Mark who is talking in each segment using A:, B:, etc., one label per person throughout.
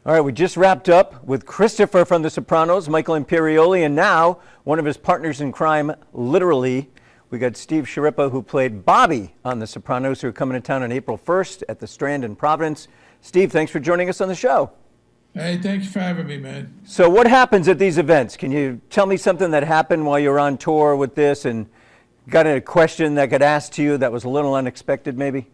A: All right, we just wrapped up with Christopher from The Sopranos, Michael Imperioli, and now one of his partners in crime, literally. We got Steve Schirripa, who played Bobby on The Sopranos, who are coming to town on April 1st at the Strand in Providence. Steve, thanks for joining us on the show.
B: Hey, thanks for having me, man.
A: So what happens at these events? Can you tell me something that happened while you were on tour with this and got a question that got asked to you that was a little unexpected, maybe?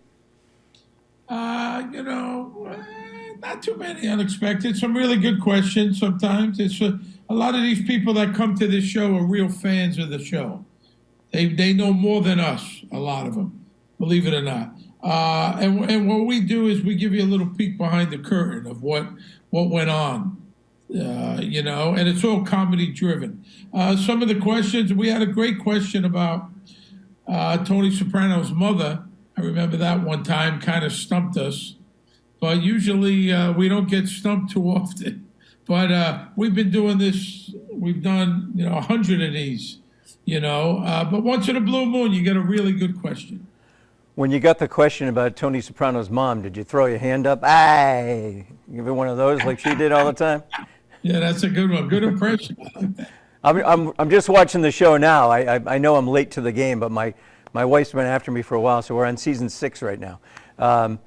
B: Not too many unexpected. Some really good questions sometimes. It's a lot of these people that come to this show are real fans of the show. They know more than us, a lot of them, believe it or not. And what we do is we give you a little peek behind the curtain of what went on, and it's all comedy driven. Some of the questions, we had a great question about Tony Soprano's mother. I remember that one time kind of stumped us. But usually we don't get stumped too often. But we've been doing this, we've done 100 of these, but once in a blue moon you get a really good question.
A: When you got the question about Tony Soprano's mom, did you throw your hand up? Aye, give it one of those like she did all the time?
B: Yeah, that's a good one. Good impression. I like that.
A: I'm just watching the show now. I know I'm late to the game, but my wife's been after me for a while, so we're on season 6 right now.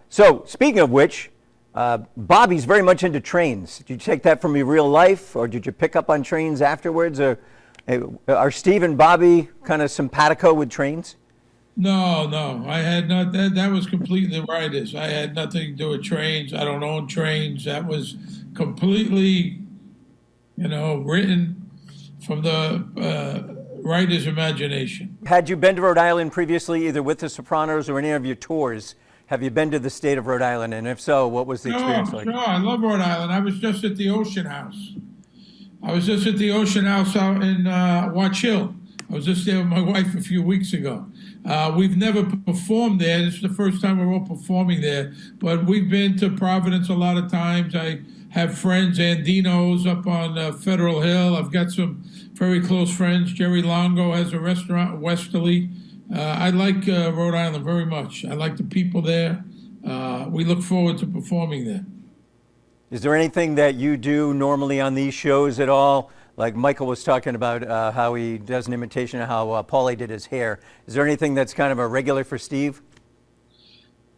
A: So speaking of which, Bobby's very much into trains. Did you take that from your real life, or did you pick up on trains afterwards? Or are Steve and Bobby kind of simpatico with trains?
B: No, I had not. That was completely right. I had nothing to do with trains. I don't own trains. That was completely, written from the writer's imagination.
A: Had you been to Rhode Island previously, either with The Sopranos or any of your tours? Have you been to the state of Rhode Island? And if so, what was the experience like?
B: Sure, I love Rhode Island. I was just at the Ocean House. Out in Watch Hill. I was just there with my wife a few weeks ago. We've never performed there. This is the first time we're all performing there. But we've been to Providence a lot of times. I have friends, Andino's up on Federal Hill. I've got some very close friends. Jerry Longo has a restaurant in Westerly. I like Rhode Island very much. I like the people there. We look forward to performing there.
A: Is there anything that you do normally on these shows at all? Like Michael was talking about how he does an imitation of how Paulie did his hair. Is there anything that's kind of a regular for Steve?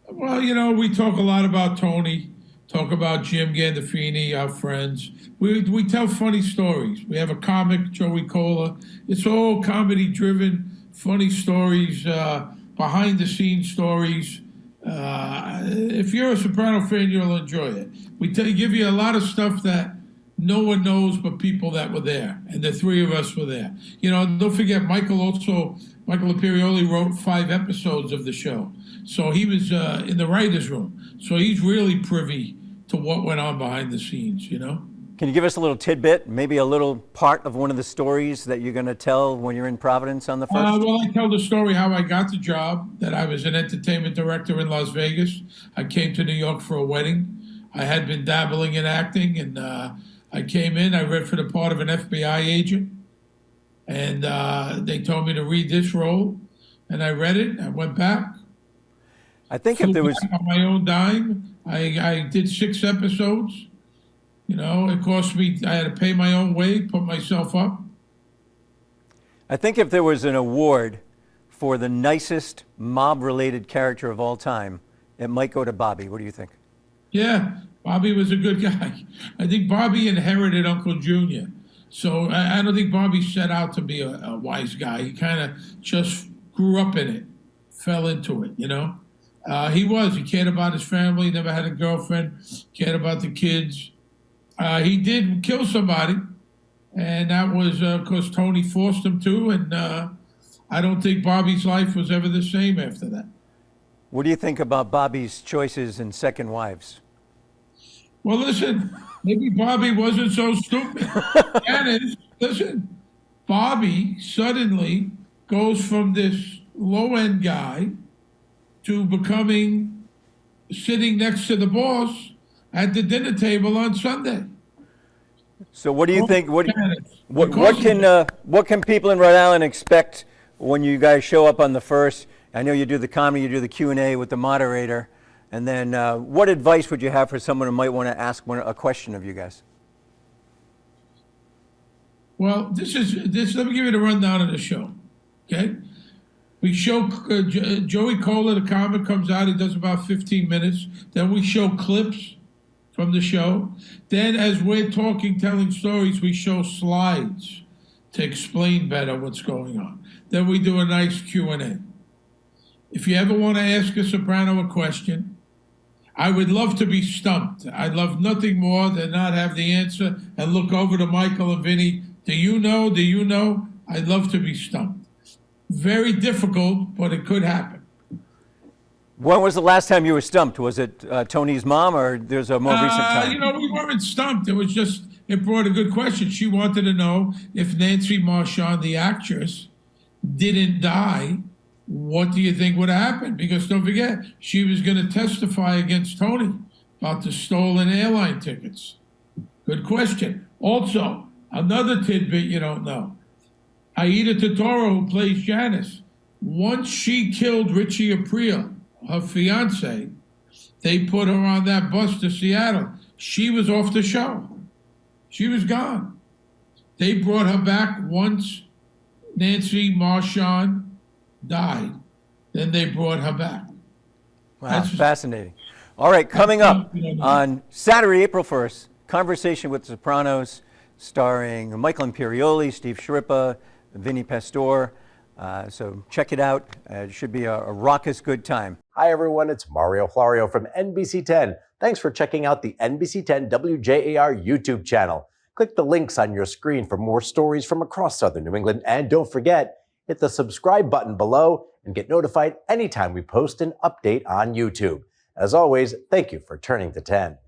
B: Well, we talk a lot about Tony, talk about Jim Gandolfini, our friends. We tell funny stories. We have a comic, Joey Cola. It's all comedy-driven. Funny stories, behind the scenes stories. If you're a Soprano fan, you'll enjoy it. We give you a lot of stuff that no one knows but people that were there, and the three of us were there. Don't forget, Michael Imperioli wrote 5 episodes of the show, so he was in the writer's room. So he's really privy to what went on behind the scenes.
A: Can you give us a little tidbit, maybe a little part of one of the stories that you're going to tell when you're in Providence on the 1st?
B: Well, I tell the story how I got the job, that I was an entertainment director in Las Vegas. I came to New York for a wedding. I had been dabbling in acting, and I came in. I read for the part of an FBI agent, and they told me to read this role, and I read it. I went back.
A: I think if there was
B: on my own dime, I did 6 episodes. It cost me, I had to pay my own way, put myself up.
A: I think if there was an award for the nicest mob-related character of all time, it might go to Bobby. What do you think?
B: Yeah, Bobby was a good guy. I think Bobby inherited Uncle Junior. So I don't think Bobby set out to be a wise guy. He kind of just grew up in it, fell into it, He cared about his family, never had a girlfriend, cared about the kids. He did kill somebody, and that was because Tony forced him to, and I don't think Bobby's life was ever the same after that.
A: What do you think about Bobby's choices in second wives?
B: Well, listen, maybe Bobby wasn't so stupid. Listen, Bobby suddenly goes from this low-end guy to sitting next to the boss at the dinner table on Sunday.
A: So what do you think? What can people in Rhode Island expect when you guys show up on the 1st? I know you do the comedy, you do the Q&A with the moderator. And then what advice would you have for someone who might want to ask a question of you guys?
B: Well, this. Let me give you the rundown of the show. Okay, we show Joey Cola, the comic, comes out. He does about 15 minutes. Then we show clips from the show. Then, as we're talking, telling stories, we show slides to explain better what's going on. Then we do a nice Q&A. If you ever want to ask a soprano a question, I would love to be stumped. I'd love nothing more than not have the answer and look over to Michael and Vinny. Do you know? Do you know? I'd love to be stumped. Very difficult, but it could happen.
A: When was the last time you were stumped? Was it Tony's mom, or there's a more recent time?
B: You know, we weren't stumped. It was just, it brought a good question. She wanted to know if Nancy Marchand, the actress, didn't die, what do you think would happen? Because don't forget, she was going to testify against Tony about the stolen airline tickets. Good question. Also, another tidbit you don't know. Aida Totoro, who plays Janice, once she killed Richie Aprile, her fiance, they put her on that bus to Seattle. She was off the show. She was gone. They brought her back once Nancy Marchand died. Then they brought her back.
A: Wow, that's fascinating. All right, coming up on Saturday, April 1st, Conversation with the Sopranos, starring Michael Imperioli, Steve Schirripa, Vinny Pastore. So check it out. It should be a raucous good time.
C: Hi, everyone. It's Mario Florio from NBC 10. Thanks for checking out the NBC 10 WJAR YouTube channel. Click the links on your screen for more stories from across Southern New England. And don't forget, hit the subscribe button below and get notified anytime we post an update on YouTube. As always, thank you for turning to 10.